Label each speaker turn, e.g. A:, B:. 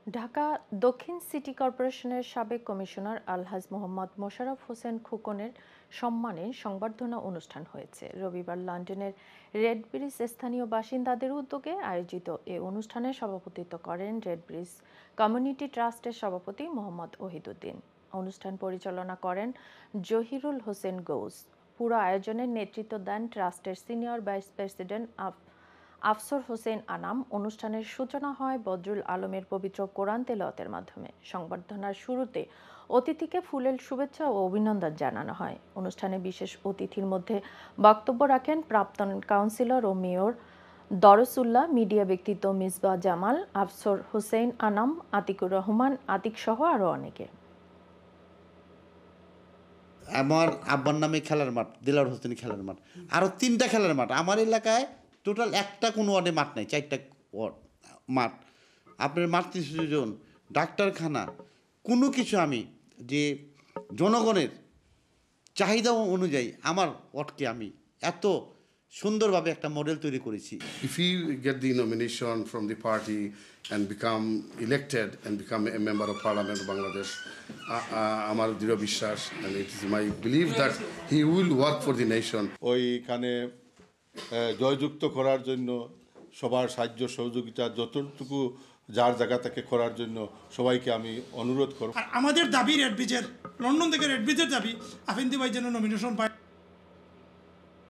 A: ঢাকা দক্ষিণ সিটি কর্পোরেশনের সাবেক কমিশনার আলহাজ মোহাম্মদ মোশাররফ হোসেন খোকনের সম্মানে সংবর্ধনা অনুষ্ঠান হয়েছে রবিবার লন্ডনের রেড ব্রিজ স্থানীয় বাসিন্দাদের উদ্যোগে আয়োজিত এ অনুষ্ঠানে সভাপতিত্ব করেন রেড ব্রিজ কমিউনিটি ট্রাস্টের সভাপতি মোহাম্মদ ওহিদুদ্দিন। অনুষ্ঠান পরিচালনা করেন জহিরুল হোসেন গৌস। পুরো আয়োজনের নেতৃত্ব দেন ট্রাস্টের senior vice president Afsar Hossain Anam. অনুষ্ঠানের সূচনা হয় বদরুল আলমের পবিত্র কোরআন তেলাওয়াতের মাধ্যমে। সংবর্ধনার শুরুতে অতিথিকে ফুলেল শুভেচ্ছা ও অভিনন্দন জানানো হয়। অনুষ্ঠানে বিশেষ অতিথির মধ্যে বক্তব্য রাখেন প্রাক্তন কাউন্সিলর ও মেয়র দরসুল্লাহ, মিডিয়া ব্যক্তিত্ব মিসবাহ জামাল, আফসর হোসেন আনাম, আতিকুর রহমান আতিক সহ আরও অনেকে।
B: আমার আব্বার নামে খেলার মাঠ, দিলার হোসেন খেলার মাঠ, আরও 3টা খেলার মাঠ আমার এলাকায়। টোটাল একটা কোনো ওয়ার্ডে মাঠ নেই, 4টা মাঠ। আপনার মাতৃশিশু জন, ডাক্তারখানা, কোনো কিছু আমি যে জনগণের চাহিদা অনুযায়ী আমার ওয়ার্ডকে আমি এত সুন্দরভাবে একটা মডেল তৈরি করেছি।
C: If we get the nomination from the party and become elected and become a member of Parliament of Bangladesh, আমার দৃঢ় বিশ্বাস and it is my belief that he will work for the nation.
D: ওইখানে জয়যুক্ত করার জন্য সবার সাহায্য সহযোগিতা যতটুকু যার জায়গা থেকে করার জন্য সবাইকে আমি অনুরোধ করব।
E: আর আমাদের দাবি রেড ব্রিজের, লন্ডন থেকে রেড ব্রিজের দাবি আফিন্দি ভাই যেন নমিনেশন পায়।